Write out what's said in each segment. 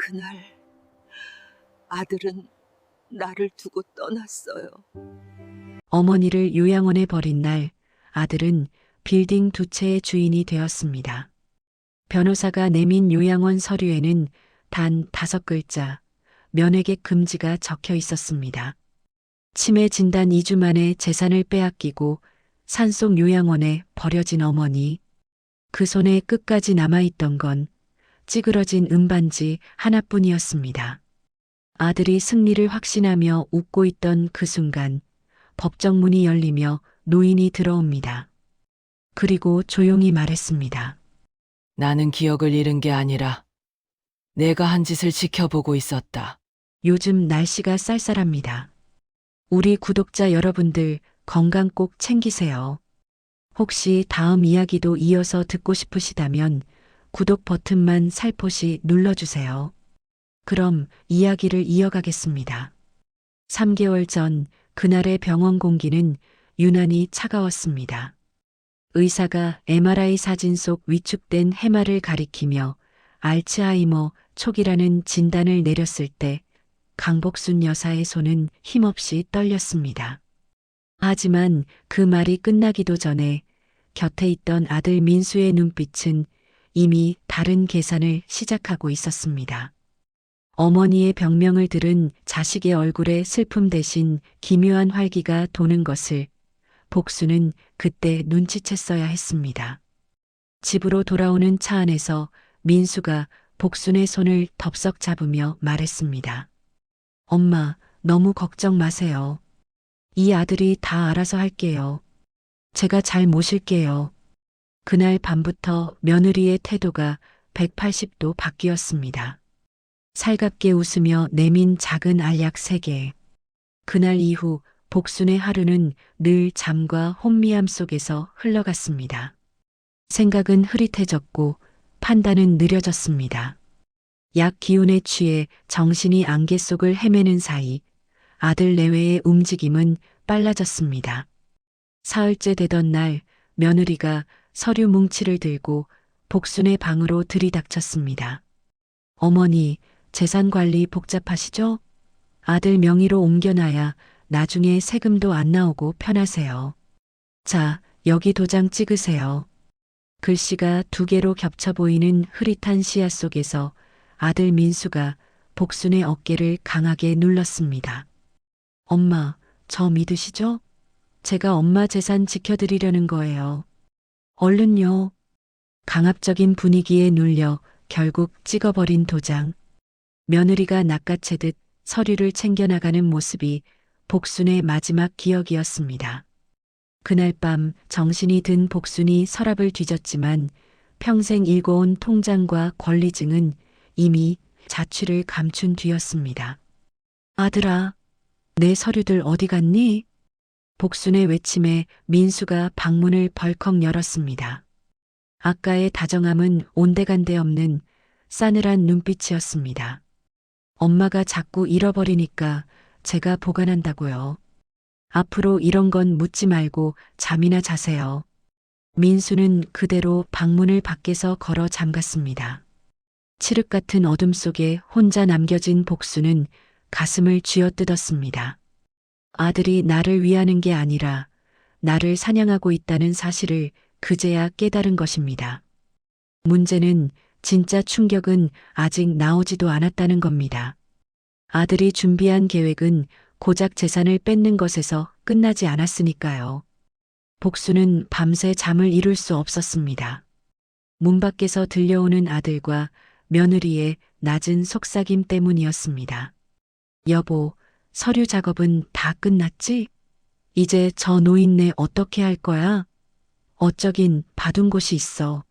그날 아들은 나를 두고 떠났어요. 어머니를 요양원에 버린 날 아들은 빌딩 두 채의 주인이 되었습니다. 변호사가 내민 요양원 서류에는 단 5글자 면회객 금지가 적혀 있었습니다. 치매 진단 2주 만에 재산을 빼앗기고 산속 요양원에 버려진 어머니. 그 손에 끝까지 남아있던 건 찌그러진 은반지 하나뿐이었습니다. 아들이 승리를 확신하며 웃고 있던 그 순간 법정 문이 열리며 노인이 들어옵니다. 그리고 조용히 말했습니다. 나는 기억을 잃은 게 아니라 내가 한 짓을 지켜보고 있었다. 요즘 날씨가 쌀쌀합니다. 우리 구독자 여러분들 건강 꼭 챙기세요. 혹시 다음 이야기도 이어서 듣고 싶으시다면 구독 버튼만 살포시 눌러주세요. 그럼 이야기를 이어가겠습니다. 3개월 전 그날의 병원 공기는 유난히 차가웠습니다. 의사가 MRI 사진 속 위축된 해마를 가리키며 알츠하이머 초기라는 진단을 내렸을 때 강복순 여사의 손은 힘없이 떨렸습니다. 하지만 그 말이 끝나기도 전에 곁에 있던 아들 민수의 눈빛은 이미 다른 계산을 시작하고 있었습니다. 어머니의 병명을 들은 자식의 얼굴에 슬픔 대신 기묘한 활기가 도는 것을 복수는 그때 눈치챘어야 했습니다. 집으로 돌아오는 차 안에서 민수가 복순의 손을 덥석 잡으며 말했습니다. 엄마, 너무 걱정 마세요. 이 아들이 다 알아서 할게요. 제가 잘 모실게요. 그날 밤부터 며느리의 태도가 180도 바뀌었습니다. 살갑게 웃으며 내민 작은 알약 3개. 그날 이후 복순의 하루는 늘 잠과 혼미함 속에서 흘러갔습니다. 생각은 흐릿해졌고 판단은 느려졌습니다. 약 기운에 취해 정신이 안개 속을 헤매는 사이 아들 내외의 움직임은 빨라졌습니다. 사흘째 되던 날 며느리가 서류 뭉치를 들고 복순의 방으로 들이닥쳤습니다. 어머니, 재산 관리 복잡하시죠? 아들 명의로 옮겨놔야 나중에 세금도 안 나오고 편하세요. 자, 여기 도장 찍으세요. 글씨가 2개로 겹쳐 보이는 흐릿한 시야 속에서 아들 민수가 복순의 어깨를 강하게 눌렀습니다. 엄마, 저 믿으시죠? 제가 엄마 재산 지켜드리려는 거예요. 얼른요. 강압적인 분위기에 눌려 결국 찍어버린 도장. 며느리가 낚아채듯 서류를 챙겨나가는 모습이 복순의 마지막 기억이었습니다. 그날 밤 정신이 든 복순이 서랍을 뒤졌지만 평생 일궈온 통장과 권리증은 이미 자취를 감춘 뒤였습니다. 아들아, 내 서류들 어디 갔니? 복순의 외침에 민수가 방문을 벌컥 열었습니다. 아까의 다정함은 온데간데 없는 싸늘한 눈빛이었습니다. 엄마가 자꾸 잃어버리니까 제가 보관한다고요. 앞으로 이런 건 묻지 말고 잠이나 자세요. 민수는 그대로 방문을 밖에서 걸어 잠갔습니다. 칠흑 같은 어둠 속에 혼자 남겨진 복수는 가슴을 쥐어뜯었습니다. 아들이 나를 위하는 게 아니라 나를 사냥하고 있다는 사실을 그제야 깨달은 것입니다. 문제는 진짜 충격은 아직 나오지도 않았다는 겁니다. 아들이 준비한 계획은 고작 재산을 뺏는 것에서 끝나지 않았으니까요. 복수는 밤새 잠을 이룰 수 없었습니다. 문 밖에서 들려오는 아들과 며느리의 낮은 속삭임 때문이었습니다. 여보, 서류 작업은 다 끝났지? 이제 저 노인네 어떻게 할 거야? 어쩌긴 봐둔 곳이 있어.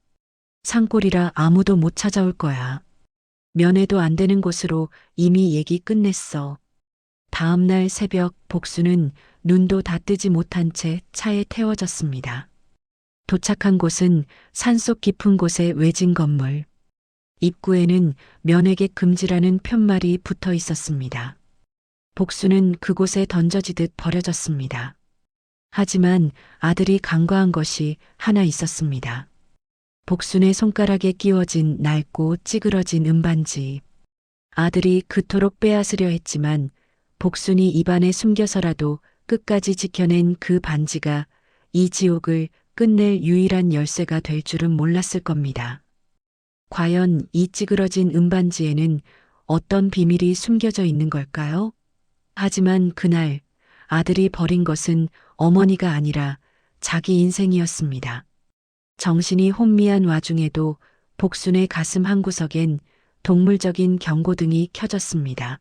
산골이라 아무도 못 찾아올 거야. 면회도 안 되는 곳으로 이미 얘기 끝냈어. 다음 날 새벽 복수는 눈도 다 뜨지 못한 채 차에 태워졌습니다. 도착한 곳은 산속 깊은 곳의 외진 건물. 입구에는 면회객 금지라는 편말이 붙어 있었습니다. 복수는 그곳에 던져지듯 버려졌습니다. 하지만 아들이 간과한 것이 하나 있었습니다. 복순의 손가락에 끼워진 낡고 찌그러진 은반지. 아들이 그토록 빼앗으려 했지만 복순이 입안에 숨겨서라도 끝까지 지켜낸 그 반지가 이 지옥을 끝낼 유일한 열쇠가 될 줄은 몰랐을 겁니다. 과연 이 찌그러진 은반지에는 어떤 비밀이 숨겨져 있는 걸까요? 하지만 그날 아들이 버린 것은 어머니가 아니라 자기 인생이었습니다. 정신이 혼미한 와중에도 복순의 가슴 한구석엔 동물적인 경고등이 켜졌습니다.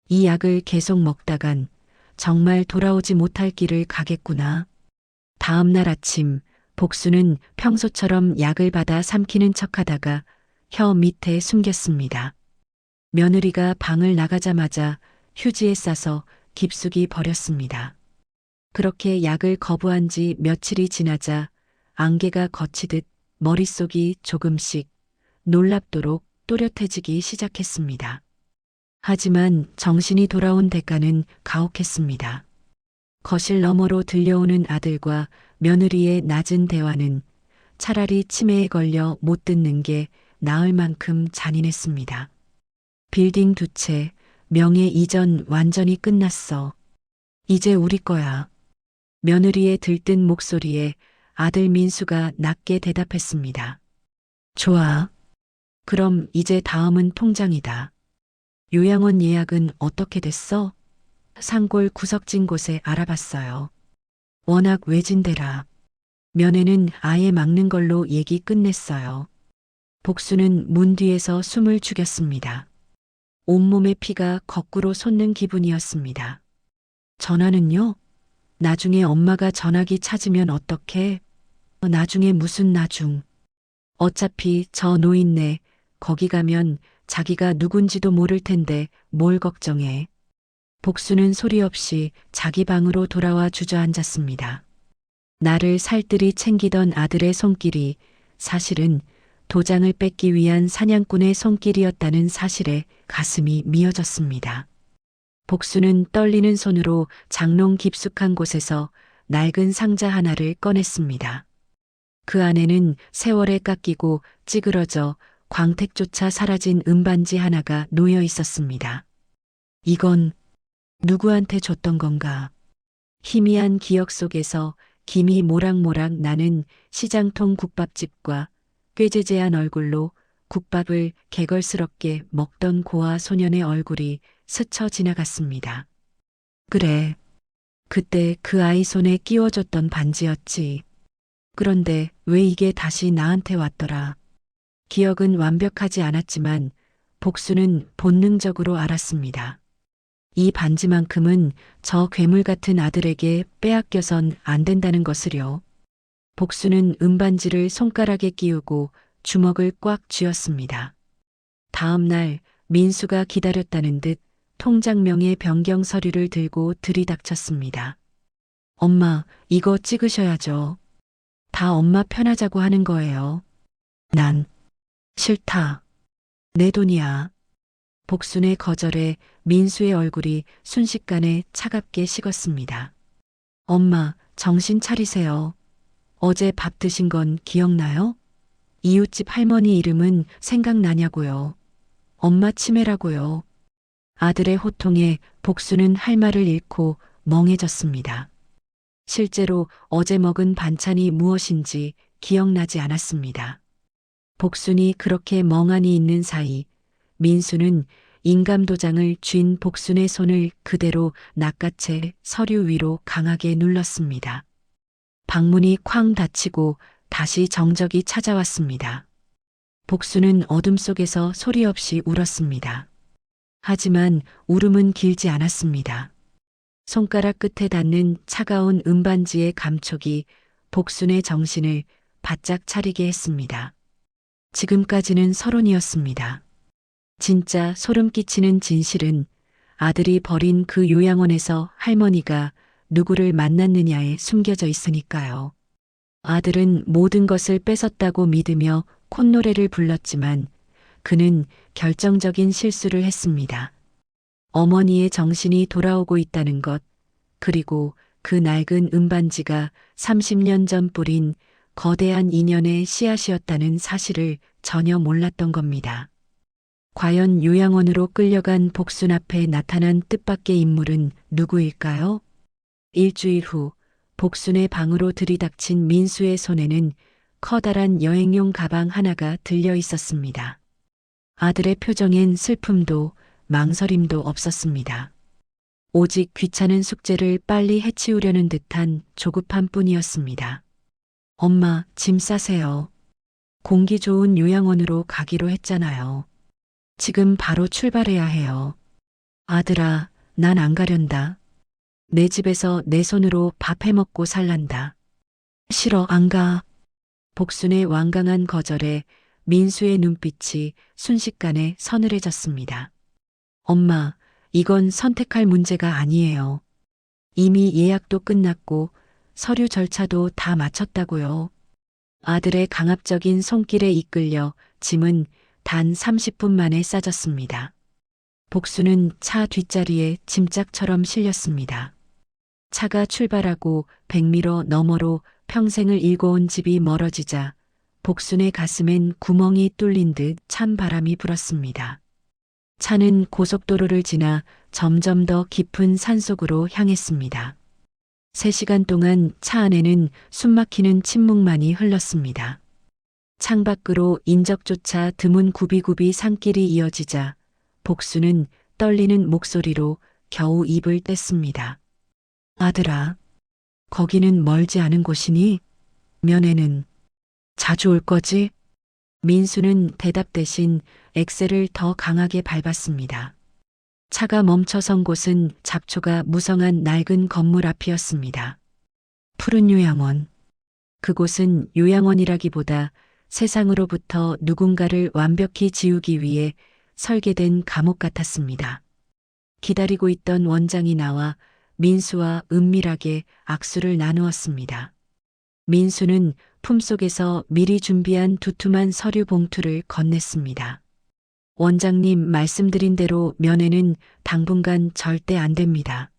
이 약을 계속 먹다간 정말 돌아오지 못할 길을 가겠구나. 다음 날 아침 복순은 평소처럼 약을 받아 삼키는 척하다가 혀 밑에 숨겼습니다. 며느리가 방을 나가자마자 휴지에 싸서 깊숙이 버렸습니다. 그렇게 약을 거부한 지 며칠이 지나자 안개가 걷히듯 머릿속이 조금씩 놀랍도록 또렷해지기 시작했습니다. 하지만 정신이 돌아온 대가는 가혹했습니다. 거실 너머로 들려오는 아들과 며느리의 낮은 대화는 차라리 치매에 걸려 못 듣는 게 나을 만큼 잔인했습니다. 빌딩 2채, 명예 이전 완전히 끝났어. 이제 우리 거야. 며느리의 들뜬 목소리에 아들 민수가 낮게 대답했습니다. 좋아. 그럼 이제 다음은 통장이다. 요양원 예약은 어떻게 됐어? 산골 구석진 곳에 알아봤어요. 워낙 외진데라. 면회는 아예 막는 걸로 얘기 끝냈어요. 복수는 문 뒤에서 숨을 죽였습니다. 온몸의 피가 거꾸로 솟는 기분이었습니다. 전화는요? 나중에 엄마가 전화기 찾으면 어떡해? 나중에 무슨 나중? 어차피 저 노인네 거기 가면 자기가 누군지도 모를 텐데 뭘 걱정해. 복수는 소리 없이 자기 방으로 돌아와 주저앉았습니다. 나를 살뜰히 챙기던 아들의 손길이 사실은 도장을 뺏기 위한 사냥꾼의 손길이었다는 사실에 가슴이 미어졌습니다. 복수는 떨리는 손으로 장롱 깊숙한 곳에서 낡은 상자 하나를 꺼냈습니다. 그 안에는 세월에 깎이고 찌그러져 광택조차 사라진 은반지 하나가 놓여 있었습니다. 이건 누구한테 줬던 건가? 희미한 기억 속에서 김이 모락모락 나는 시장통 국밥집과 꾀죄죄한 얼굴로 국밥을 개걸스럽게 먹던 고아 소년의 얼굴이 스쳐 지나갔습니다. 그래, 그때 그 아이 손에 끼워줬던 반지였지. 그런데 왜 이게 다시 나한테 왔더라? 기억은 완벽하지 않았지만 복수는 본능적으로 알았습니다. 이 반지만큼은 저 괴물 같은 아들에게 빼앗겨선 안 된다는 것을요. 복수는 은반지를 손가락에 끼우고 주먹을 꽉 쥐었습니다. 다음 날 민수가 기다렸다는 듯 통장명의 변경 서류를 들고 들이닥쳤습니다. 엄마, 이거 찍으셔야죠. 다 엄마 편하자고 하는 거예요. 난 싫다. 내 돈이야. 복순의 거절에 민수의 얼굴이 순식간에 차갑게 식었습니다. 엄마, 정신 차리세요. 어제 밥 드신 건 기억나요? 이웃집 할머니 이름은 생각나냐고요. 엄마 치매라고요. 아들의 호통에 복수는 할 말을 잃고 멍해졌습니다. 실제로 어제 먹은 반찬이 무엇인지 기억나지 않았습니다. 복순이 그렇게 멍하니 있는 사이 민수는 인감도장을 쥔 복순의 손을 그대로 낚아채 서류 위로 강하게 눌렀습니다. 방문이 쾅 닫히고 다시 정적이 찾아왔습니다. 복순은 어둠 속에서 소리 없이 울었습니다. 하지만 울음은 길지 않았습니다. 손가락 끝에 닿는 차가운 은반지의 감촉이 복순의 정신을 바짝 차리게 했습니다. 지금까지는 서론이었습니다. 진짜 소름 끼치는 진실은 아들이 버린 그 요양원에서 할머니가 누구를 만났느냐에 숨겨져 있으니까요. 아들은 모든 것을 뺏었다고 믿으며 콧노래를 불렀지만 그는 결정적인 실수를 했습니다. 어머니의 정신이 돌아오고 있다는 것, 그리고 그 낡은 은반지가 30년 전 뿌린 거대한 인연의 씨앗이었다는 사실을 전혀 몰랐던 겁니다. 과연 요양원으로 끌려간 복순 앞에 나타난 뜻밖의 인물은 누구일까요? 일주일 후 복순의 방으로 들이닥친 민수의 손에는 커다란 여행용 가방 하나가 들려 있었습니다. 아들의 표정엔 슬픔도 망설임도 없었습니다. 오직 귀찮은 숙제를 빨리 해치우려는 듯한 조급함 뿐이었습니다. 엄마, 짐 싸세요. 공기 좋은 요양원으로 가기로 했잖아요. 지금 바로 출발해야 해요. 아들아, 난 안 가련다. 내 집에서 내 손으로 밥 해먹고 살란다. 싫어, 안 가. 복순의 완강한 거절에 민수의 눈빛이 순식간에 서늘해졌습니다. 엄마, 이건 선택할 문제가 아니에요. 이미 예약도 끝났고 서류 절차도 다 마쳤다고요. 아들의 강압적인 손길에 이끌려 짐은 단 30분 만에 싸졌습니다. 복수는 차 뒷자리에 짐짝처럼 실렸습니다. 차가 출발하고 백미러 너머로 평생을 일궈온 집이 멀어지자 복순의 가슴엔 구멍이 뚫린 듯 찬 바람이 불었습니다. 차는 고속도로를 지나 점점 더 깊은 산속으로 향했습니다. 3시간 동안 차 안에는 숨막히는 침묵만이 흘렀습니다. 창밖으로 인적조차 드문 굽이굽이 산길이 이어지자 복수는 떨리는 목소리로 겨우 입을 뗐습니다. 아들아, 거기는 멀지 않은 곳이니? 면회는 자주 올 거지? 민수는 대답 대신 엑셀을 더 강하게 밟았습니다. 차가 멈춰선 곳은 잡초가 무성한 낡은 건물 앞이었습니다. 푸른 요양원. 그곳은 요양원이라기보다 세상으로부터 누군가를 완벽히 지우기 위해 설계된 감옥 같았습니다. 기다리고 있던 원장이 나와 민수와 은밀하게 악수를 나누었습니다. 민수는 품속에서 미리 준비한 두툼한 서류 봉투를 건넸습니다. 원장님 말씀드린 대로 면회는 당분간 절대 안 됩니다.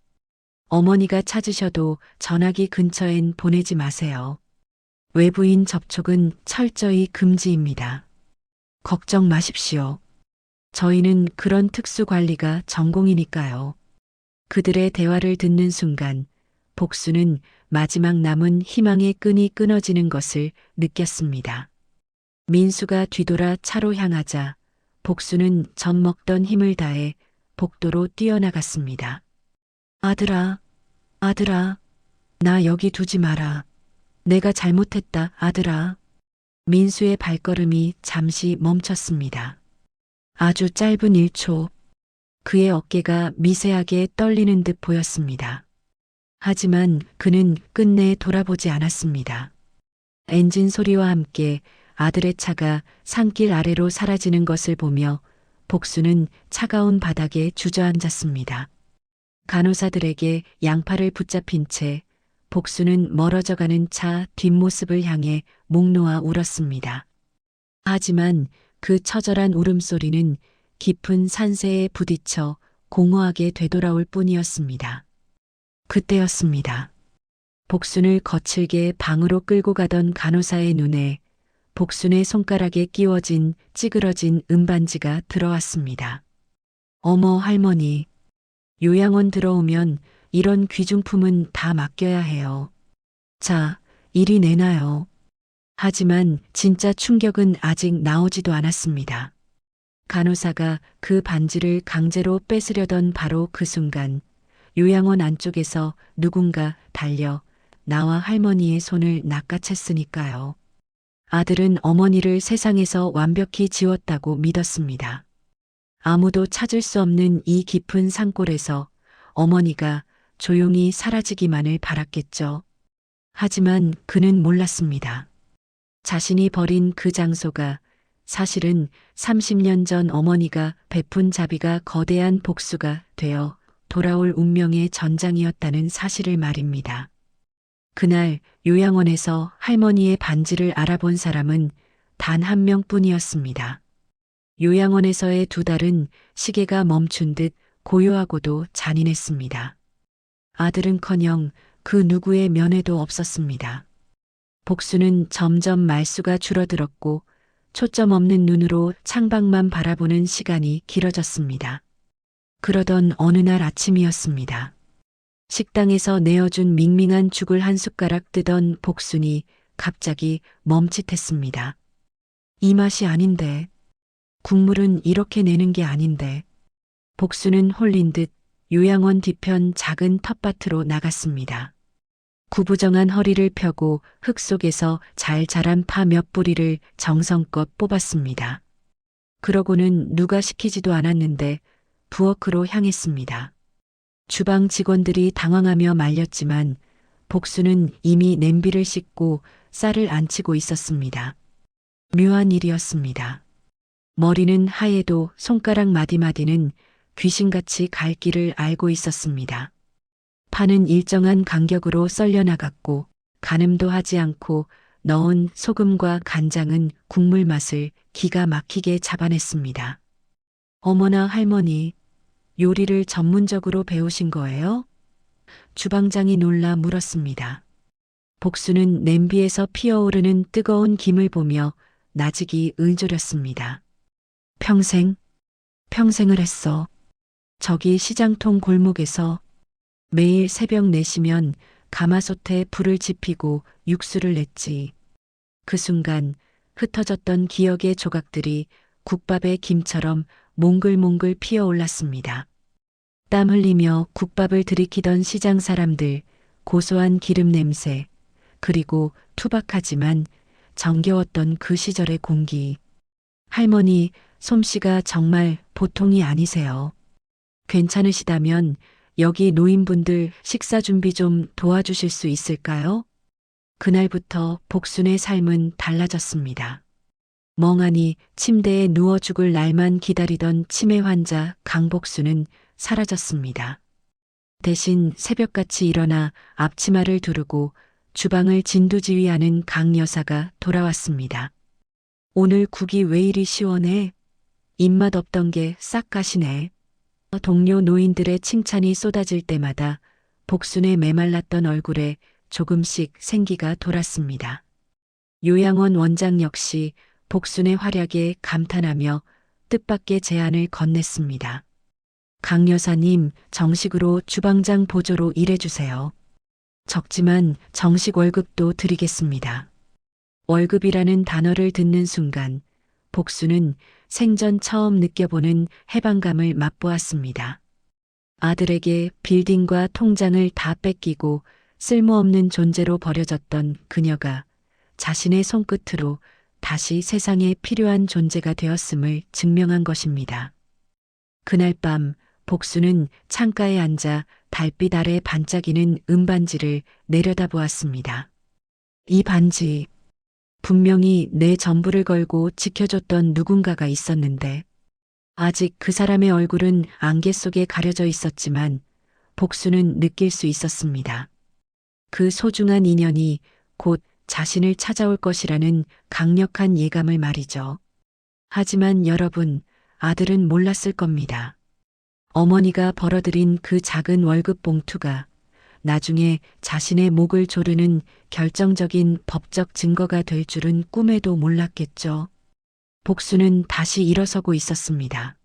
어머니가 찾으셔도 전화기 근처엔 보내지 마세요. 외부인 접촉은 철저히 금지입니다. 걱정 마십시오. 저희는 그런 특수 관리가 전공이니까요. 그들의 대화를 듣는 순간 복수는 마지막 남은 희망의 끈이 끊어지는 것을 느꼈습니다. 민수가 뒤돌아 차로 향하자 복수는 젖먹던 힘을 다해 복도로 뛰어나갔습니다. 아들아, 아들아, 나 여기 두지 마라. 내가 잘못했다, 아들아. 민수의 발걸음이 잠시 멈췄습니다. 아주 짧은 1초, 그의 어깨가 미세하게 떨리는 듯 보였습니다. 하지만 그는 끝내 돌아보지 않았습니다. 엔진 소리와 함께 아들의 차가 산길 아래로 사라지는 것을 보며 복수는 차가운 바닥에 주저앉았습니다. 간호사들에게 양팔을 붙잡힌 채 복수는 멀어져가는 차 뒷모습을 향해 목 놓아 울었습니다. 하지만 그 처절한 울음소리는 깊은 산세에 부딪혀 공허하게 되돌아올 뿐이었습니다. 그때였습니다. 복순을 거칠게 방으로 끌고 가던 간호사의 눈에 복순의 손가락에 끼워진 찌그러진 은반지가 들어왔습니다. 어머 할머니, 요양원 들어오면 이런 귀중품은 다 맡겨야 해요. 자, 이리 내놔요. 하지만 진짜 충격은 아직 나오지도 않았습니다. 간호사가 그 반지를 강제로 뺏으려던 바로 그 순간 요양원 안쪽에서 누군가 달려 나와 할머니의 손을 낚아챘으니까요. 아들은 어머니를 세상에서 완벽히 지웠다고 믿었습니다. 아무도 찾을 수 없는 이 깊은 산골에서 어머니가 조용히 사라지기만을 바랐겠죠. 하지만 그는 몰랐습니다. 자신이 버린 그 장소가 사실은 30년 전 어머니가 베푼 자비가 거대한 복수가 되어 돌아올 운명의 전장이었다는 사실을 말입니다. 그날 요양원에서 할머니의 반지를 알아본 사람은 단 한 명뿐이었습니다. 요양원에서의 2달은 시계가 멈춘 듯 고요하고도 잔인했습니다. 아들은커녕 그 누구의 면회도 없었습니다. 복수는 점점 말수가 줄어들었고 초점 없는 눈으로 창밖만 바라보는 시간이 길어졌습니다. 그러던 어느 날 아침이었습니다. 식당에서 내어준 밍밍한 죽을 한 숟가락 뜨던 복순이 갑자기 멈칫했습니다. 이 맛이 아닌데, 국물은 이렇게 내는 게 아닌데. 복순은 홀린 듯 요양원 뒤편 작은 텃밭으로 나갔습니다. 구부정한 허리를 펴고 흙 속에서 잘 자란 파 몇 뿌리를 정성껏 뽑았습니다. 그러고는 누가 시키지도 않았는데 부엌으로 향했습니다. 주방 직원들이 당황하며 말렸지만 복수는 이미 냄비를 씻고 쌀을 안치고 있었습니다. 묘한 일이었습니다. 머리는 하얘도 손가락 마디마디는 귀신같이 갈 길을 알고 있었습니다. 파는 일정한 간격으로 썰려 나갔고 가늠도 하지 않고 넣은 소금과 간장은 국물 맛을 기가 막히게 잡아냈습니다. 어머나 할머니, 요리를 전문적으로 배우신 거예요? 주방장이 놀라 물었습니다. 복수는 냄비에서 피어오르는 뜨거운 김을 보며 나직이 을조렸습니다. 평생을 했어. 저기 시장통 골목에서 매일 새벽 4시면 가마솥에 불을 지피고 육수를 냈지. 그 순간 흩어졌던 기억의 조각들이 국밥의 김처럼 몽글몽글 피어올랐습니다. 땀 흘리며 국밥을 들이키던 시장 사람들, 고소한 기름 냄새, 그리고 투박하지만 정겨웠던 그 시절의 공기. 할머니, 솜씨가 정말 보통이 아니세요. 괜찮으시다면 여기 노인분들 식사 준비 좀 도와주실 수 있을까요? 그날부터 복순의 삶은 달라졌습니다. 멍하니 침대에 누워 죽을 날만 기다리던 치매 환자 강복순은 사라졌습니다. 대신 새벽같이 일어나 앞치마를 두르고 주방을 진두지휘하는 강 여사가 돌아왔습니다. 오늘 국이 왜 이리 시원해? 입맛 없던 게 싹 가시네. 동료 노인들의 칭찬이 쏟아질 때마다 복순의 메말랐던 얼굴에 조금씩 생기가 돌았습니다. 요양원 원장 역시 복순의 활약에 감탄하며 뜻밖의 제안을 건넸습니다. 강 여사님, 정식으로 주방장 보조로 일해주세요. 적지만 정식 월급도 드리겠습니다. 월급이라는 단어를 듣는 순간 복순은 생전 처음 느껴보는 해방감을 맛보았습니다. 아들에게 빌딩과 통장을 다 뺏기고 쓸모없는 존재로 버려졌던 그녀가 자신의 손끝으로 다시 세상에 필요한 존재가 되었음을 증명한 것입니다. 그날 밤 복순은 창가에 앉아 달빛 아래 반짝이는 은반지를 내려다보았습니다. 이 반지, 분명히 내 전부를 걸고 지켜줬던 누군가가 있었는데 아직 그 사람의 얼굴은 안개 속에 가려져 있었지만 복순은 느낄 수 있었습니다. 그 소중한 인연이 곧 자신을 찾아올 것이라는 강력한 예감을 말이죠. 하지만 여러분, 아들은 몰랐을 겁니다. 어머니가 벌어들인 그 작은 월급 봉투가 나중에 자신의 목을 조르는 결정적인 법적 증거가 될 줄은 꿈에도 몰랐겠죠. 복수는 다시 일어서고 있었습니다.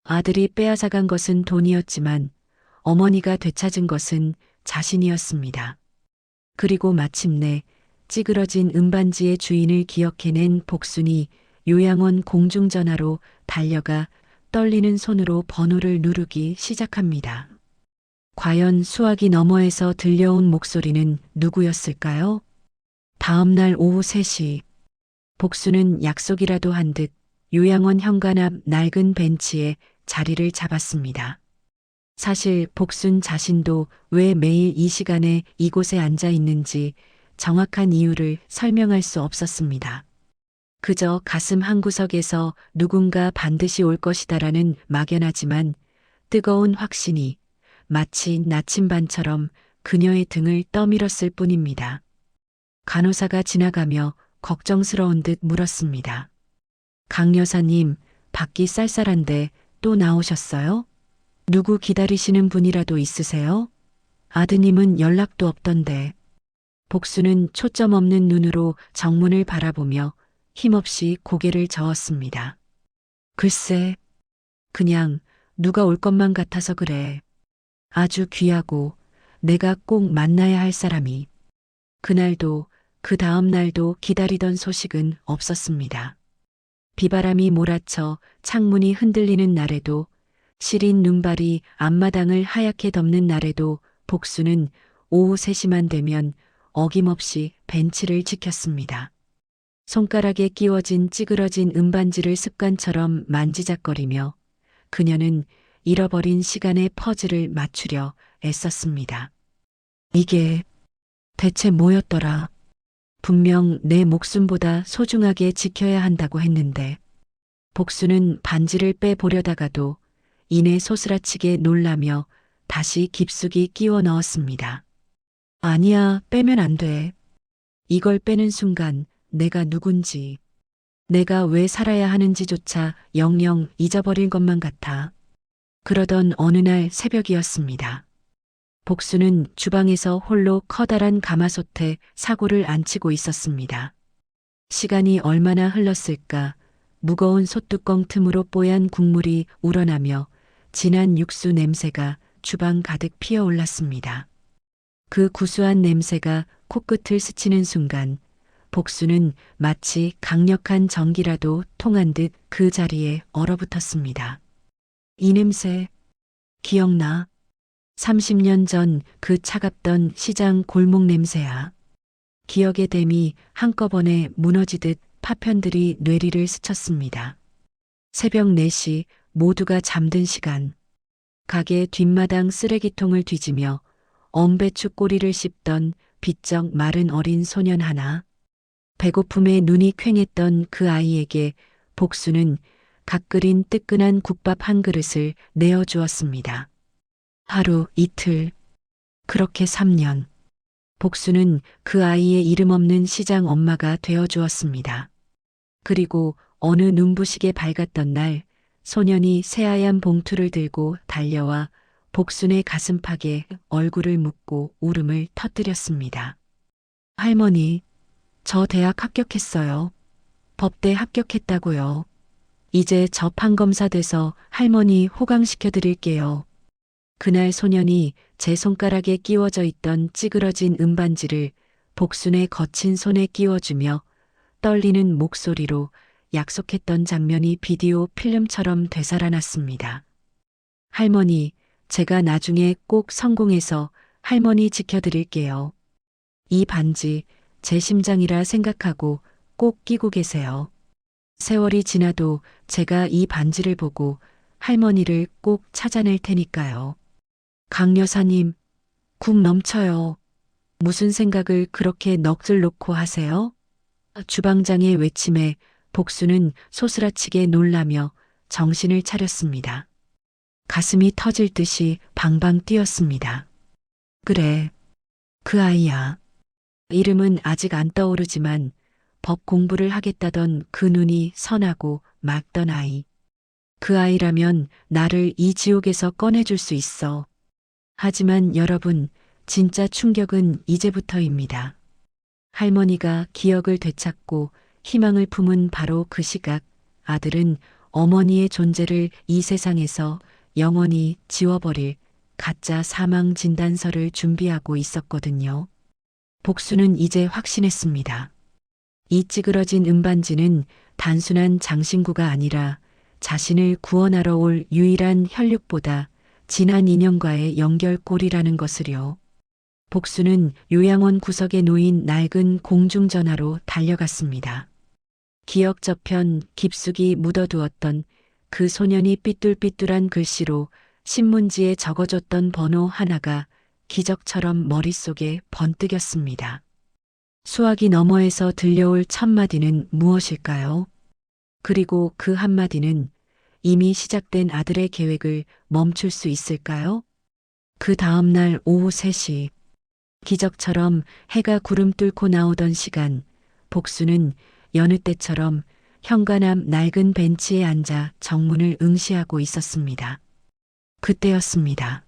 아들이 빼앗아간 것은 돈이었지만 어머니가 되찾은 것은 자신이었습니다. 그리고 마침내 찌그러진 은반지의 주인을 기억해낸 복순이 요양원 공중전화로 달려가 떨리는 손으로 번호를 누르기 시작합니다. 과연 수화기 너머에서 들려온 목소리는 누구였을까요? 다음 날 오후 3시, 복수는 약속이라도 한 듯 요양원 현관 앞 낡은 벤치에 자리를 잡았습니다. 사실 복순 자신도 왜 매일 이 시간에 이곳에 앉아 있는지 정확한 이유를 설명할 수 없었습니다. 그저 가슴 한구석에서 누군가 반드시 올 것이다라는 막연하지만 뜨거운 확신이 마치 나침반처럼 그녀의 등을 떠밀었을 뿐입니다. 간호사가 지나가며 걱정스러운 듯 물었습니다. 강 여사님, 밖이 쌀쌀한데 또 나오셨어요? 누구 기다리시는 분이라도 있으세요? 아드님은 연락도 없던데. 복수는 초점 없는 눈으로 정문을 바라보며 힘없이 고개를 저었습니다. 글쎄, 그냥 누가 올 것만 같아서 그래. 아주 귀하고 내가 꼭 만나야 할 사람이. 그날도 그 다음 날도 기다리던 소식은 없었습니다. 비바람이 몰아쳐 창문이 흔들리는 날에도, 시린 눈발이 앞마당을 하얗게 덮는 날에도 복수는 오후 3시만 되면 어김없이 벤치를 지켰습니다. 손가락에 끼워진 찌그러진 은반지를 습관처럼 만지작거리며 그녀는 잃어버린 시간의 퍼즐을 맞추려 애썼습니다. 이게 대체 뭐였더라? 분명 내 목숨보다 소중하게 지켜야 한다고 했는데. 복수는 반지를 빼보려다가도 이내 소스라치게 놀라며 다시 깊숙이 끼워 넣었습니다. 아니야, 빼면 안 돼. 이걸 빼는 순간 내가 누군지, 내가 왜 살아야 하는지조차 영영 잊어버릴 것만 같아. 그러던 어느 날 새벽이었습니다. 복수는 주방에서 홀로 커다란 가마솥에 사고를 안 치고 있었습니다. 시간이 얼마나 흘렀을까. 무거운 솥뚜껑 틈으로 뽀얀 국물이 우러나며 진한 육수 냄새가 주방 가득 피어올랐습니다. 그 구수한 냄새가 코끝을 스치는 순간 복수는 마치 강력한 전기라도 통한 듯 그 자리에 얼어붙었습니다. 이 냄새 기억나? 30년 전 그 차갑던 시장 골목 냄새야. 기억의 댐이 한꺼번에 무너지듯 파편들이 뇌리를 스쳤습니다. 새벽 4시 모두가 잠든 시간. 가게 뒷마당 쓰레기통을 뒤지며 엄배추 꼬리를 씹던 비쩍 마른 어린 소년 하나. 배고픔에 눈이 퀭했던 그 아이에게 복수는 갓 끓인 뜨끈한 국밥 한 그릇을 내어주었습니다. 하루, 이틀, 그렇게 3년. 복수는 그 아이의 이름 없는 시장 엄마가 되어주었습니다. 그리고 어느 눈부시게 밝았던 날, 소년이 새하얀 봉투를 들고 달려와 복순의 가슴팍에 얼굴을 묻고 울음을 터뜨렸습니다. 할머니, 저 대학 합격했어요. 법대 합격했다고요. 이제 저 판검사 돼서 할머니 호강시켜 드릴게요. 그날 소년이 제 손가락에 끼워져 있던 찌그러진 은반지를 복순의 거친 손에 끼워주며 떨리는 목소리로 약속했던 장면이 비디오 필름처럼 되살아났습니다. 할머니, 제가 나중에 꼭 성공해서 할머니 지켜드릴게요. 이 반지 제 심장이라 생각하고 꼭 끼고 계세요. 세월이 지나도 제가 이 반지를 보고 할머니를 꼭 찾아낼 테니까요. 강 여사님, 국 넘쳐요. 무슨 생각을 그렇게 넋을 놓고 하세요? 주방장의 외침에 복수는 소스라치게 놀라며 정신을 차렸습니다. 가슴이 터질 듯이 방방 뛰었습니다. 그래, 그 아이야. 이름은 아직 안 떠오르지만 법 공부를 하겠다던 그 눈이 선하고 맑던 아이. 그 아이라면 나를 이 지옥에서 꺼내줄 수 있어. 하지만 여러분, 진짜 충격은 이제부터입니다. 할머니가 기억을 되찾고 희망을 품은 바로 그 시각, 아들은 어머니의 존재를 이 세상에서 영원히 지워버릴 가짜 사망 진단서를 준비하고 있었거든요. 복수는 이제 확신했습니다. 이 찌그러진 은반지는 단순한 장신구가 아니라 자신을 구원하러 올 유일한 혈육보다 진한 인연과의 연결고리라는 것을요. 복수는 요양원 구석에 놓인 낡은 공중전화로 달려갔습니다. 기억 저편 깊숙이 묻어두었던 그 소년이 삐뚤삐뚤한 글씨로 신문지에 적어줬던 번호 하나가 기적처럼 머릿속에 번뜩였습니다. 수화기 너머에서 들려올 첫마디는 무엇일까요? 그리고 그 한마디는 이미 시작된 아들의 계획을 멈출 수 있을까요? 그 다음 날 오후 3시, 기적처럼 해가 구름 뚫고 나오던 시간, 복수는 여느 때처럼 현관앞 낡은 벤치에 앉아 정문을 응시하고 있었습니다. 그때였습니다.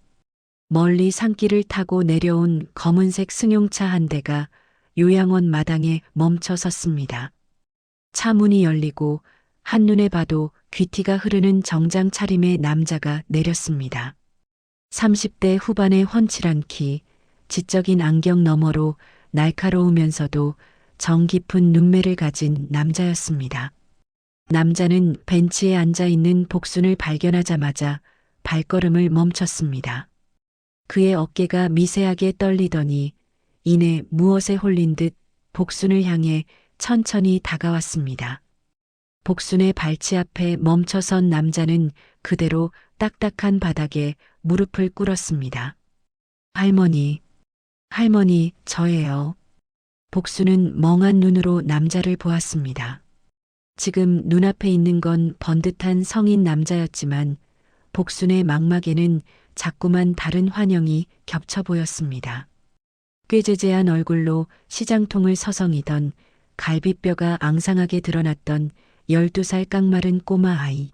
멀리 산길을 타고 내려온 검은색 승용차 한 대가 요양원 마당에 멈춰 섰습니다. 차 문이 열리고 한눈에 봐도 귀티가 흐르는 정장 차림의 남자가 내렸습니다. 30대 후반의 훤칠한 키, 지적인 안경 너머로 날카로우면서도 정 깊은 눈매를 가진 남자였습니다. 남자는 벤치에 앉아 있는 복순을 발견하자마자 발걸음을 멈췄습니다. 그의 어깨가 미세하게 떨리더니 이내 무엇에 홀린 듯 복순을 향해 천천히 다가왔습니다. 복순의 발치 앞에 멈춰선 남자는 그대로 딱딱한 바닥에 무릎을 꿇었습니다. 할머니, 할머니, 저예요. 복순은 멍한 눈으로 남자를 보았습니다. 지금 눈앞에 있는 건 번듯한 성인 남자였지만 복순의 망막에는 자꾸만 다른 환영이 겹쳐 보였습니다. 꾀죄죄한 얼굴로 시장통을 서성이던 갈비뼈가 앙상하게 드러났던 12살 깡마른 꼬마 아이.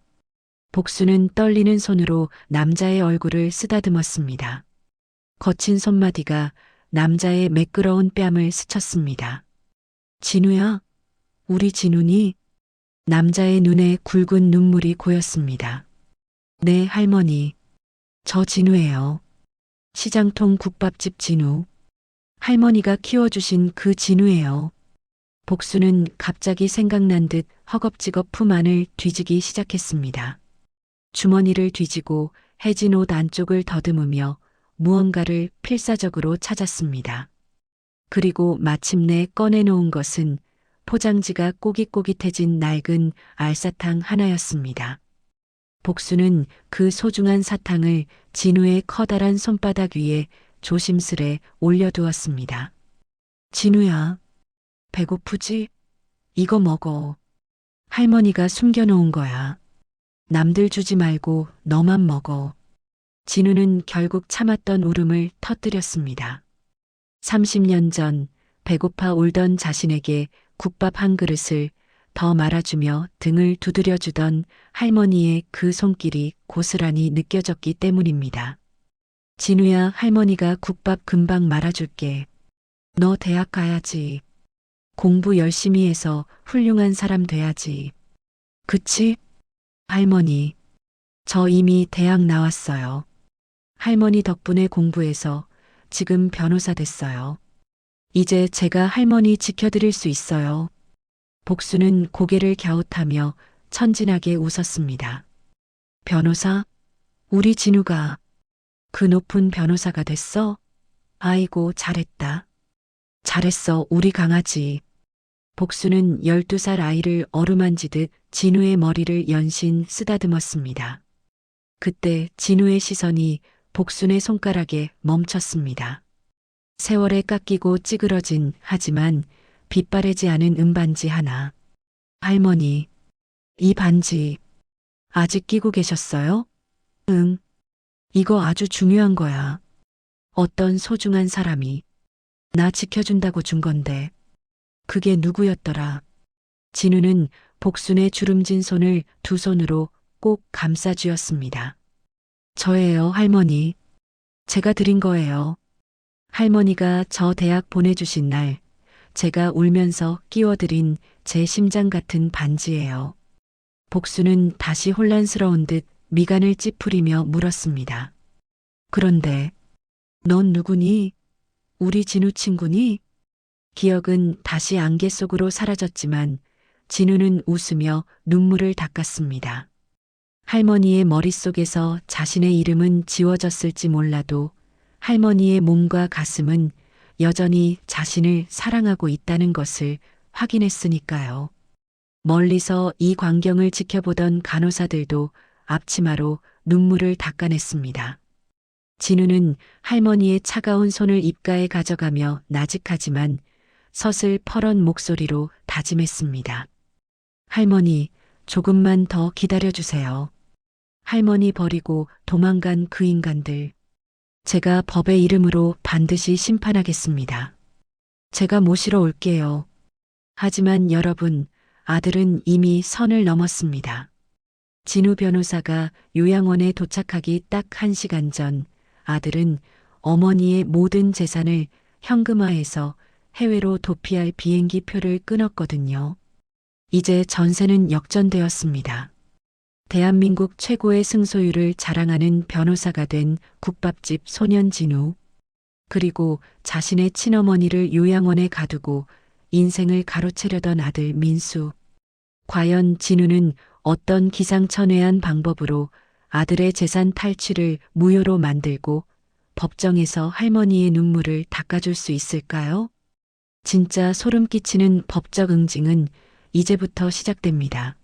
복순은 떨리는 손으로 남자의 얼굴을 쓰다듬었습니다. 거친 손마디가 남자의 매끄러운 뺨을 스쳤습니다. 진우야, 우리 진우니? 남자의 눈에 굵은 눈물이 고였습니다. 네, 할머니. 저 진우예요. 시장통 국밥집 진우. 할머니가 키워주신 그 진우예요. 복수는 갑자기 생각난 듯 허겁지겁 품 안을 뒤지기 시작했습니다. 주머니를 뒤지고 해진 옷 안쪽을 더듬으며 무언가를 필사적으로 찾았습니다. 그리고 마침내 꺼내놓은 것은 포장지가 꼬깃꼬깃해진 낡은 알사탕 하나였습니다. 복수는 그 소중한 사탕을 진우의 커다란 손바닥 위에 조심스레 올려두었습니다. 진우야, 배고프지? 이거 먹어. 할머니가 숨겨놓은 거야. 남들 주지 말고 너만 먹어. 진우는 결국 참았던 울음을 터뜨렸습니다. 30년 전 배고파 울던 자신에게 국밥 한 그릇을 더 말아주며 등을 두드려주던 할머니의 그 손길이 고스란히 느껴졌기 때문입니다. 진우야, 할머니가 국밥 금방 말아줄게. 너 대학 가야지. 공부 열심히 해서 훌륭한 사람 돼야지. 그치? 할머니, 저 이미 대학 나왔어요. 할머니 덕분에 공부해서 지금 변호사 됐어요. 이제 제가 할머니 지켜드릴 수 있어요. 복수는 고개를 갸웃하며 천진하게 웃었습니다. 변호사? 우리 진우가 그 높은 변호사가 됐어? 아이고, 잘했다. 잘했어, 우리 강아지. 복수는 12살 아이를 어루만지듯 진우의 머리를 연신 쓰다듬었습니다. 그때 진우의 시선이 복순의 손가락에 멈췄습니다. 세월에 깎이고 찌그러진 하지만 빛바래지 않은 은반지 하나. 할머니, 이 반지 아직 끼고 계셨어요? 응. 이거 아주 중요한 거야. 어떤 소중한 사람이 나 지켜준다고 준 건데. 그게 누구였더라? 진우는 복순의 주름진 손을 두 손으로 꼭 감싸쥐었습니다. 저예요, 할머니. 제가 드린 거예요. 할머니가 저 대학 보내주신 날 제가 울면서 끼워드린 제 심장 같은 반지예요. 복수는 다시 혼란스러운 듯 미간을 찌푸리며 물었습니다. 그런데 넌 누구니? 우리 진우 친구니? 기억은 다시 안개 속으로 사라졌지만 진우는 웃으며 눈물을 닦았습니다. 할머니의 머릿속에서 자신의 이름은 지워졌을지 몰라도 할머니의 몸과 가슴은 여전히 자신을 사랑하고 있다는 것을 확인했으니까요. 멀리서 이 광경을 지켜보던 간호사들도 앞치마로 눈물을 닦아냈습니다. 진우는 할머니의 차가운 손을 입가에 가져가며 나직하지만 서슬 펄은 목소리로 다짐했습니다. 할머니, 조금만 더 기다려주세요. 할머니 버리고 도망간 그 인간들. 제가 법의 이름으로 반드시 심판하겠습니다. 제가 모시러 올게요. 하지만 여러분, 아들은 이미 선을 넘었습니다. 진우 변호사가 요양원에 도착하기 딱 1시간 전 아들은 어머니의 모든 재산을 현금화해서 해외로 도피할 비행기 표를 끊었거든요. 이제 전세는 역전되었습니다. 대한민국 최고의 승소율을 자랑하는 변호사가 된 국밥집 소년 진우. 그리고 자신의 친어머니를 요양원에 가두고 인생을 가로채려던 아들 민수. 과연 진우는 어떤 기상천외한 방법으로 아들의 재산 탈취를 무효로 만들고 법정에서 할머니의 눈물을 닦아줄 수 있을까요? 진짜 소름 끼치는 법적 응징은 이제부터 시작됩니다.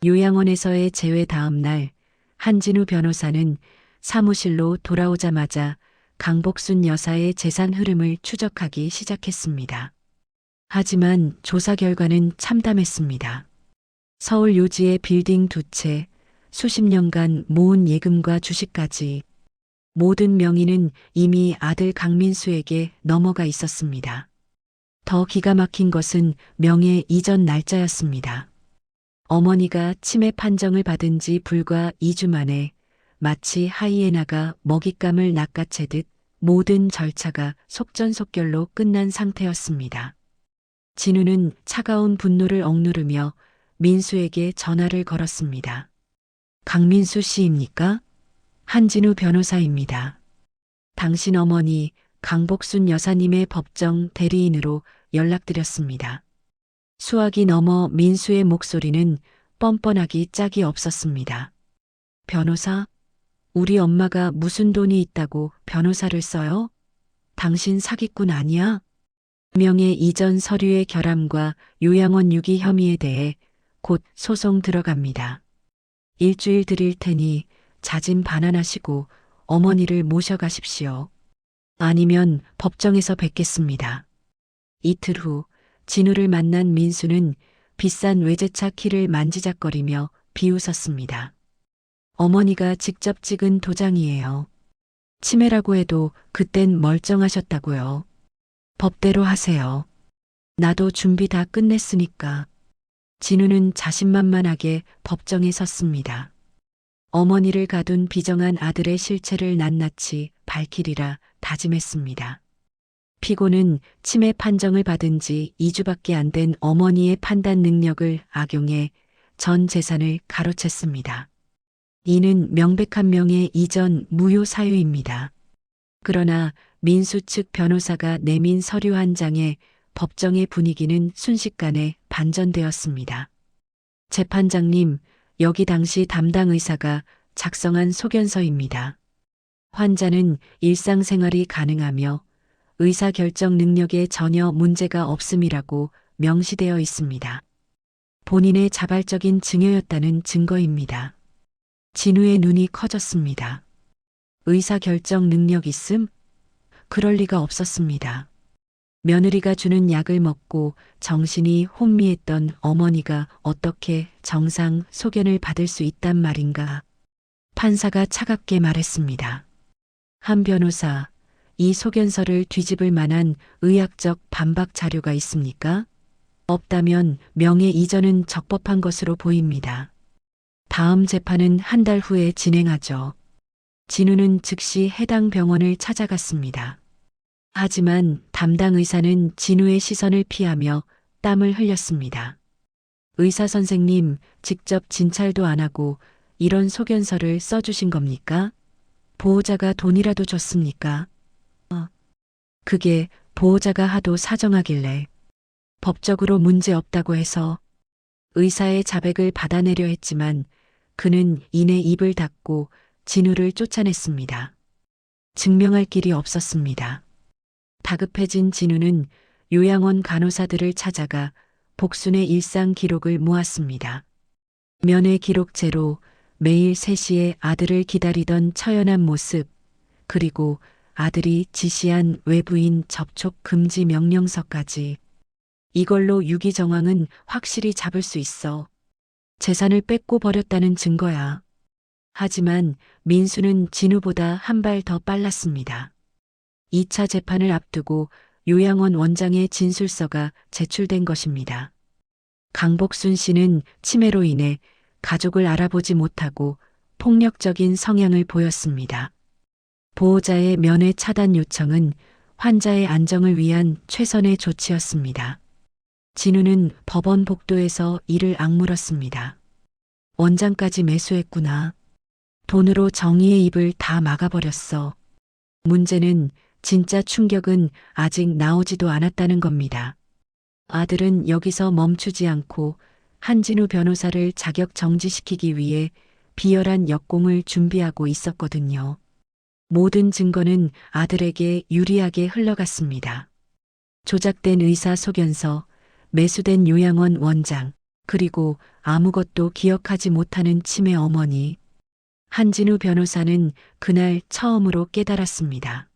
요양원에서의 재회 다음 날 한진우 변호사는 사무실로 돌아오자마자 강복순 여사의 재산 흐름을 추적하기 시작했습니다. 하지만 조사 결과는 참담했습니다. 서울 요지의 빌딩 2채, 수십 년간 모은 예금과 주식까지 모든 명의는 이미 아들 강민수에게 넘어가 있었습니다. 더 기가 막힌 것은 명예 이전 날짜였습니다. 어머니가 치매 판정을 받은 지 불과 2주 만에 마치 하이에나가 먹잇감을 낚아채듯 모든 절차가 속전속결로 끝난 상태였습니다. 진우는 차가운 분노를 억누르며 민수에게 전화를 걸었습니다. 강민수 씨입니까? 한진우 변호사입니다. 당신 어머니 강복순 여사님의 법정 대리인으로 연락드렸습니다. 수학이 넘어 민수의 목소리는 뻔뻔하기 짝이 없었습니다. 변호사? 우리 엄마가 무슨 돈이 있다고 변호사를 써요? 당신 사기꾼 아니야? 명예 이전 서류의 결함과 요양원 유기 혐의에 대해 곧 소송 들어갑니다. 일주일 드릴 테니 자진 반환하시고 어머니를 모셔가십시오. 아니면 법정에서 뵙겠습니다. 이틀 후 진우를 만난 민수는 비싼 외제차 키를 만지작거리며 비웃었습니다. 어머니가 직접 찍은 도장이에요. 치매라고 해도 그땐 멀쩡하셨다고요. 법대로 하세요. 나도 준비 다 끝냈으니까. 진우는 자신만만하게 법정에 섰습니다. 어머니를 가둔 비정한 아들의 실체를 낱낱이 밝히리라 다짐했습니다. 피고는 치매 판정을 받은 지 2주밖에 안 된 어머니의 판단 능력을 악용해 전 재산을 가로챘습니다. 이는 명백한 명예 이전 무효 사유입니다. 그러나 민수 측 변호사가 내민 서류 한 장에 법정의 분위기는 순식간에 반전되었습니다. 재판장님, 여기 당시 담당 의사가 작성한 소견서입니다. 환자는 일상생활이 가능하며 의사결정 능력에 전혀 문제가 없음이라고 명시되어 있습니다. 본인의 자발적인 증여였다는 증거입니다. 진우의 눈이 커졌습니다. 의사결정 능력 있음? 그럴 리가 없었습니다. 며느리가 주는 약을 먹고 정신이 혼미했던 어머니가 어떻게 정상 소견을 받을 수 있단 말인가? 판사가 차갑게 말했습니다. 한 변호사, 이 소견서를 뒤집을 만한 의학적 반박 자료가 있습니까? 없다면 명예 이전은 적법한 것으로 보입니다. 다음 재판은 한 달 후에 진행하죠. 진우는 즉시 해당 병원을 찾아갔습니다. 하지만 담당 의사는 진우의 시선을 피하며 땀을 흘렸습니다. 의사 선생님, 직접 진찰도 안 하고 이런 소견서를 써주신 겁니까? 보호자가 돈이라도 줬습니까? 그게 보호자가 하도 사정하길래 법적으로 문제 없다고 해서 의사의 자백을 받아내려 했지만 그는 이내 입을 닫고 진우를 쫓아냈습니다. 증명할 길이 없었습니다. 다급해진 진우는 요양원 간호사들을 찾아가 복순의 일상 기록을 모았습니다. 면회 기록제로 매일 3시에 아들을 기다리던 처연한 모습, 그리고 아들이 지시한 외부인 접촉 금지 명령서까지. 이걸로 유기 정황은 확실히 잡을 수 있어. 재산을 뺏고 버렸다는 증거야. 하지만 민수는 진우보다 한 발 더 빨랐습니다. 2차 재판을 앞두고 요양원 원장의 진술서가 제출된 것입니다. 강복순 씨는 치매로 인해 가족을 알아보지 못하고 폭력적인 성향을 보였습니다. 보호자의 면회 차단 요청은 환자의 안정을 위한 최선의 조치였습니다. 진우는 법원 복도에서 이를 악물었습니다. 원장까지 매수했구나. 돈으로 정의의 입을 다 막아버렸어. 문제는 진짜 충격은 아직 나오지도 않았다는 겁니다. 아들은 여기서 멈추지 않고 한진우 변호사를 자격 정지시키기 위해 비열한 역공을 준비하고 있었거든요. 모든 증거는 아들에게 유리하게 흘러갔습니다. 조작된 의사 소견서, 매수된 요양원 원장, 그리고 아무것도 기억하지 못하는 치매 어머니. 한진우 변호사는 그날 처음으로 깨달았습니다.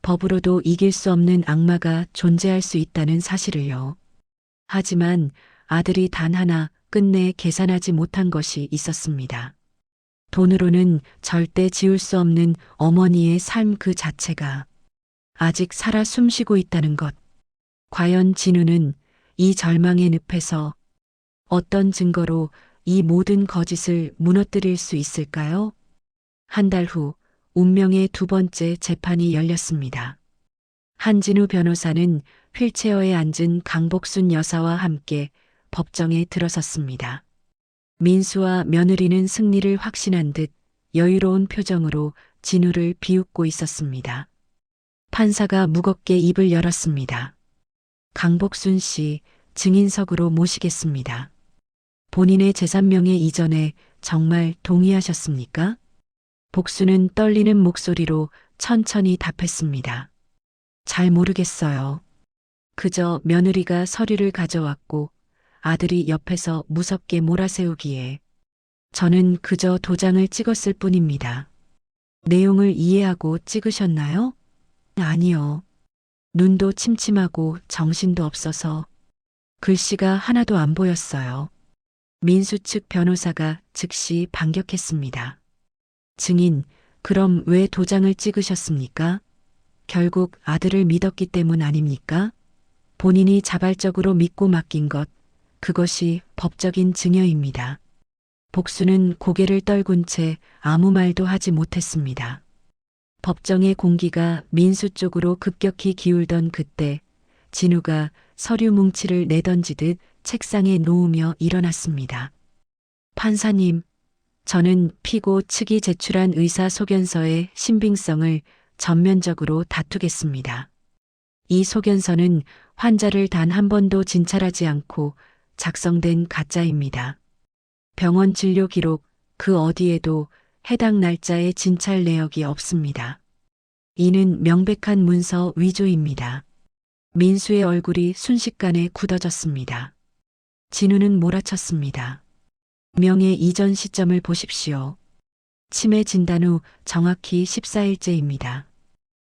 법으로도 이길 수 없는 악마가 존재할 수 있다는 사실을요. 하지만 아들이 단 하나 끝내 계산하지 못한 것이 있었습니다. 돈으로는 절대 지울 수 없는 어머니의 삶 그 자체가 아직 살아 숨쉬고 있다는 것. 과연 진우는 이 절망의 늪에서 어떤 증거로 이 모든 거짓을 무너뜨릴 수 있을까요? 한 달 후 운명의 두 번째 재판이 열렸습니다. 한진우 변호사는 휠체어에 앉은 강복순 여사와 함께 법정에 들어섰습니다. 민수와 며느리는 승리를 확신한 듯 여유로운 표정으로 진우를 비웃고 있었습니다. 판사가 무겁게 입을 열었습니다. 강복순 씨, 증인석으로 모시겠습니다. 본인의 재산명예 이전에 정말 동의하셨습니까? 복수는 떨리는 목소리로 천천히 답했습니다. 잘 모르겠어요. 그저 며느리가 서류를 가져왔고 아들이 옆에서 무섭게 몰아세우기에 저는 그저 도장을 찍었을 뿐입니다. 내용을 이해하고 찍으셨나요? 아니요. 눈도 침침하고 정신도 없어서 글씨가 하나도 안 보였어요. 민수 측 변호사가 즉시 반격했습니다. 증인, 그럼 왜 도장을 찍으셨습니까? 결국 아들을 믿었기 때문 아닙니까? 본인이 자발적으로 믿고 맡긴 것, 그것이 법적인 증여입니다. 복수는 고개를 떨군 채 아무 말도 하지 못했습니다. 법정의 공기가 민수 쪽으로 급격히 기울던 그때 진우가 서류 뭉치를 내던지듯 책상에 놓으며 일어났습니다. 판사님, 저는 피고 측이 제출한 의사 소견서의 신빙성을 전면적으로 다투겠습니다. 이 소견서는 환자를 단 한 번도 진찰하지 않고 작성된 가짜입니다. 병원 진료 기록 그 어디에도 해당 날짜의 진찰 내역이 없습니다. 이는 명백한 문서 위조입니다. 민수의 얼굴이 순식간에 굳어졌습니다. 진우는 몰아쳤습니다. 명예 이전 시점을 보십시오. 치매 진단 후 정확히 14일째입니다.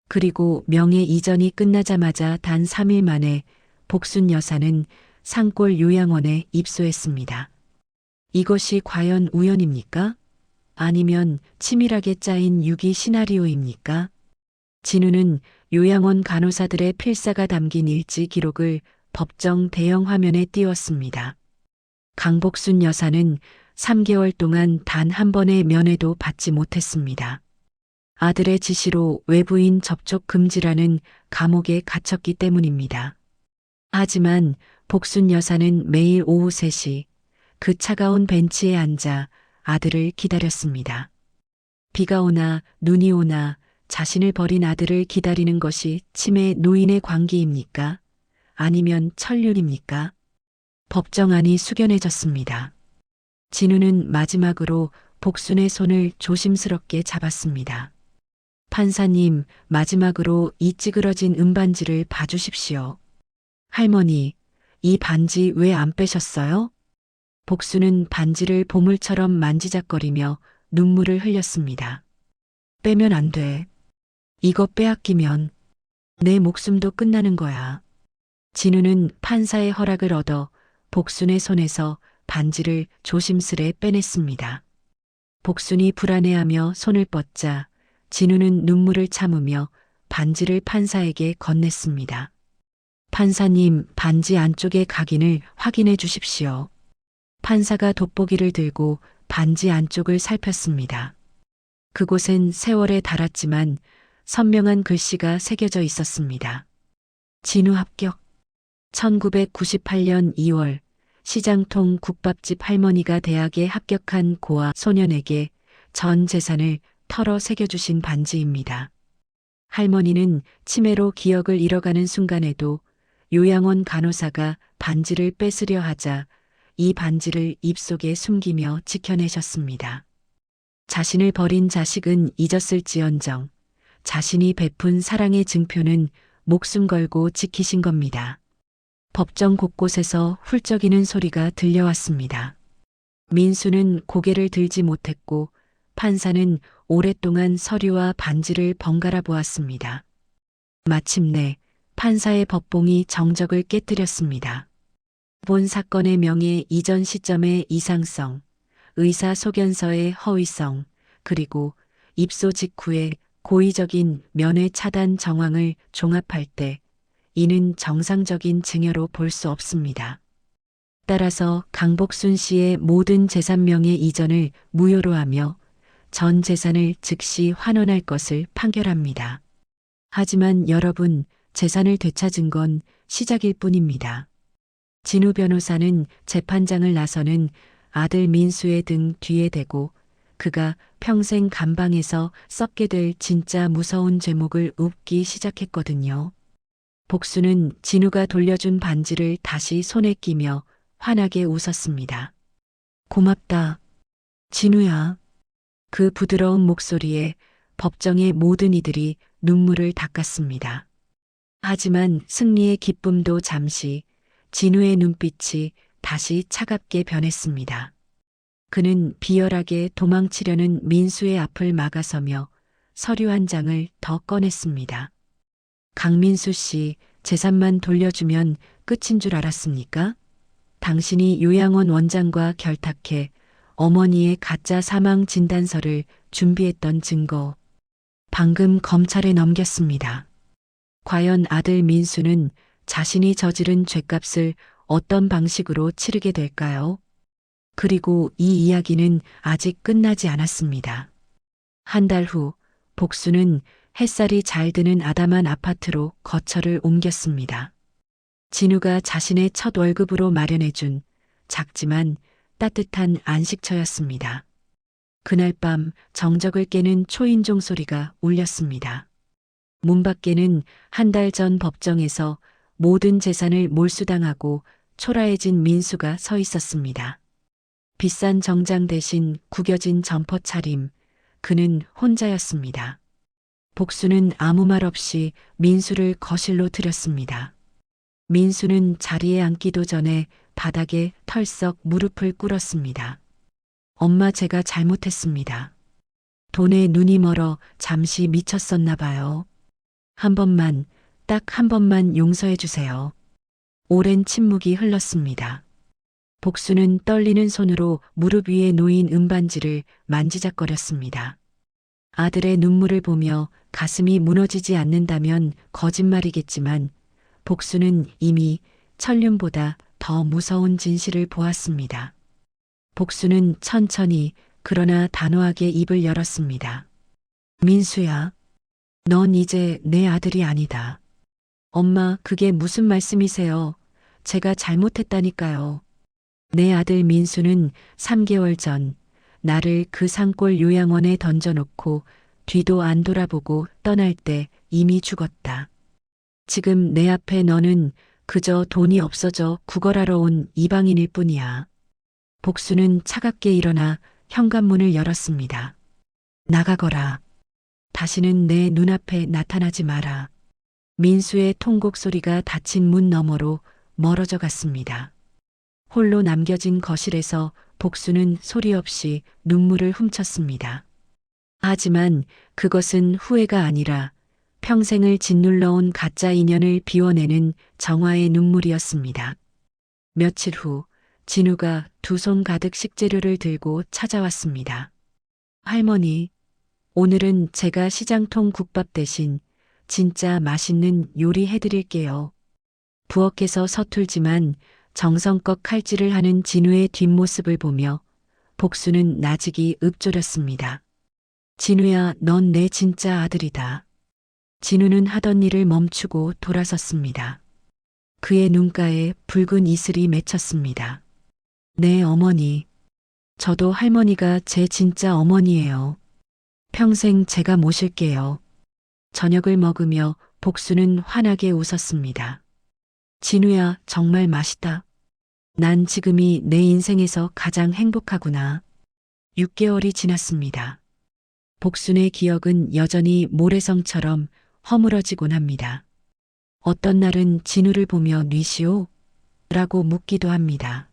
그리고 명예 이전이 끝나자마자 단 3일 만에 복순 여사는 산골 요양원에 입소했습니다. 이것이 과연 우연입니까? 아니면 치밀하게 짜인 유기 시나리오입니까? 진우는 요양원 간호사들의 필사가 담긴 일지 기록을 법정 대형 화면에 띄웠습니다. 강복순 여사는 3개월 동안 단 한 번의 면회도 받지 못했습니다. 아들의 지시로 외부인 접촉 금지라는 감옥에 갇혔기 때문입니다. 하지만 복순 여사는 매일 오후 3시 그 차가운 벤치에 앉아 아들을 기다렸습니다. 비가 오나 눈이 오나 자신을 버린 아들을 기다리는 것이 치매 노인의 광기입니까? 아니면 천륜입니까? 법정 안이 숙연해졌습니다. 진우는 마지막으로 복순의 손을 조심스럽게 잡았습니다. 판사님, 마지막으로 이 찌그러진 은반지를 봐주십시오. 할머니, 이 반지 왜 안 빼셨어요? 복수는 반지를 보물처럼 만지작거리며 눈물을 흘렸습니다. 빼면 안 돼. 이거 빼앗기면 내 목숨도 끝나는 거야. 진우는 판사의 허락을 얻어 복순의 손에서 반지를 조심스레 빼냈습니다. 복순이 불안해하며 손을 뻗자 진우는 눈물을 참으며 반지를 판사에게 건넸습니다. 판사님, 반지 안쪽의 각인을 확인해 주십시오. 판사가 돋보기를 들고 반지 안쪽을 살폈습니다. 그곳엔 세월에 닳았지만 선명한 글씨가 새겨져 있었습니다. 진우 합격. 1998년 2월 시장통 국밥집 할머니가 대학에 합격한 고아 소년에게 전 재산을 털어 새겨주신 반지입니다. 할머니는 치매로 기억을 잃어가는 순간에도 요양원 간호사가 반지를 뺏으려 하자 이 반지를 입속에 숨기며 지켜내셨습니다. 자신을 버린 자식은 잊었을지언정 자신이 베푼 사랑의 증표는 목숨 걸고 지키신 겁니다. 법정 곳곳에서 훌쩍이는 소리가 들려왔습니다. 민수는 고개를 들지 못했고 판사는 오랫동안 서류와 반지를 번갈아 보았습니다. 마침내 판사의 법봉이 정적을 깨뜨렸습니다. 본 사건의 명예 이전 시점의 이상성, 의사 소견서의 허위성, 그리고 입소 직후의 고의적인 면회 차단 정황을 종합할 때 이는 정상적인 증여로 볼 수 없습니다. 따라서 강복순 씨의 모든 재산 명예 이전을 무효로 하며 전 재산을 즉시 환원할 것을 판결합니다. 하지만 여러분, 재산을 되찾은 건 시작일 뿐입니다. 진우 변호사는 재판장을 나서는 아들 민수의 등 뒤에 대고 그가 평생 감방에서 썩게 될 진짜 무서운 죄목을 읊기 시작했거든요. 복수는 진우가 돌려준 반지를 다시 손에 끼며 환하게 웃었습니다. 고맙다, 진우야. 그 부드러운 목소리에 법정의 모든 이들이 눈물을 닦았습니다. 하지만 승리의 기쁨도 잠시, 진우의 눈빛이 다시 차갑게 변했습니다. 그는 비열하게 도망치려는 민수의 앞을 막아서며 서류 한 장을 더 꺼냈습니다. 강민수 씨, 재산만 돌려주면 끝인 줄 알았습니까? 당신이 요양원 원장과 결탁해 어머니의 가짜 사망 진단서를 준비했던 증거, 방금 검찰에 넘겼습니다. 과연 아들 민수는 자신이 저지른 죗값을 어떤 방식으로 치르게 될까요? 그리고 이 이야기는 아직 끝나지 않았습니다. 한 달 후, 복수는 햇살이 잘 드는 아담한 아파트로 거처를 옮겼습니다. 진우가 자신의 첫 월급으로 마련해준 작지만 따뜻한 안식처였습니다. 그날 밤 정적을 깨는 초인종 소리가 울렸습니다. 문 밖에는 한 달 전 법정에서 모든 재산을 몰수당하고 초라해진 민수가 서 있었습니다. 비싼 정장 대신 구겨진 점퍼 차림, 그는 혼자였습니다. 복수는 아무 말 없이 민수를 거실로 들였습니다. 민수는 자리에 앉기도 전에 바닥에 털썩 무릎을 꿇었습니다. 엄마, 제가 잘못했습니다. 돈에 눈이 멀어 잠시 미쳤었나 봐요. 한 번만, 딱 한 번만 용서해 주세요. 오랜 침묵이 흘렀습니다. 복수는 떨리는 손으로 무릎 위에 놓인 은반지를 만지작거렸습니다. 아들의 눈물을 보며 가슴이 무너지지 않는다면 거짓말이겠지만 복수는 이미 천륜보다 더 무서운 진실을 보았습니다. 복수는 천천히 그러나 단호하게 입을 열었습니다. 민수야, 넌 이제 내 아들이 아니다. 엄마, 그게 무슨 말씀이세요? 제가 잘못했다니까요. 내 아들 민수는 3개월 전 나를 그 산골 요양원에 던져놓고 뒤도 안 돌아보고 떠날 때 이미 죽었다. 지금 내 앞에 너는 그저 돈이 없어져 구걸하러 온 이방인일 뿐이야. 복수는 차갑게 일어나 현관문을 열었습니다. 나가거라. 다시는 내 눈앞에 나타나지 마라. 민수의 통곡 소리가 닫힌 문 너머로 멀어져 갔습니다. 홀로 남겨진 거실에서 복수는 소리 없이 눈물을 훔쳤습니다. 하지만 그것은 후회가 아니라 평생을 짓눌러온 가짜 인연을 비워내는 정화의 눈물이었습니다. 며칠 후 진우가 두 손 가득 식재료를 들고 찾아왔습니다. 할머니, 오늘은 제가 시장통 국밥 대신 진짜 맛있는 요리 해드릴게요. 부엌에서 서툴지만 정성껏 칼질을 하는 진우의 뒷모습을 보며 복수는 나직이 읊조렸습니다. 진우야, 넌 내 진짜 아들이다. 진우는 하던 일을 멈추고 돌아섰습니다. 그의 눈가에 붉은 이슬이 맺혔습니다. 네, 어머니. 저도 할머니가 제 진짜 어머니예요. 평생 제가 모실게요. 저녁을 먹으며 복수는 환하게 웃었습니다. 진우야, 정말 맛있다. 난 지금이 내 인생에서 가장 행복하구나. 6개월이 지났습니다. 복순의 기억은 여전히 모래성처럼 허물어지곤 합니다. 어떤 날은 진우를 보며 뉘시오? 라고 묻기도 합니다.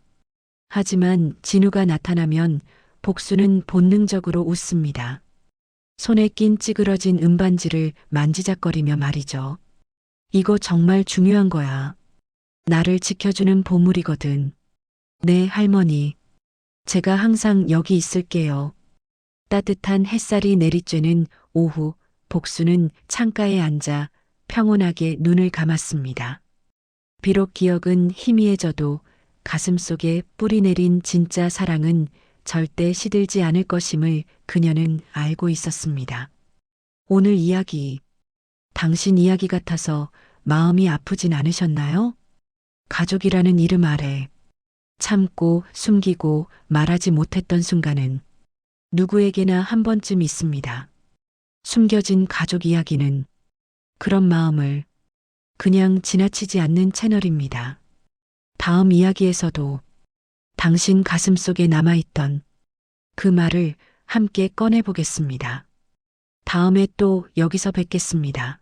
하지만 진우가 나타나면 복수는 본능적으로 웃습니다. 손에 낀 찌그러진 은반지를 만지작거리며 말이죠. 이거 정말 중요한 거야. 나를 지켜주는 보물이거든. 네, 할머니. 제가 항상 여기 있을게요. 따뜻한 햇살이 내리쬐는 오후, 복수는 창가에 앉아 평온하게 눈을 감았습니다. 비록 기억은 희미해져도 가슴속에 뿌리 내린 진짜 사랑은 절대 시들지 않을 것임을 그녀는 알고 있었습니다. 오늘 이야기, 당신 이야기 같아서 마음이 아프진 않으셨나요? 가족이라는 이름 아래 참고 숨기고 말하지 못했던 순간은 누구에게나 한 번쯤 있습니다. 숨겨진 가족 이야기는 그런 마음을 그냥 지나치지 않는 채널입니다. 다음 이야기에서도 당신 가슴 속에 남아있던 그 말을 함께 꺼내보겠습니다. 다음에 또 여기서 뵙겠습니다.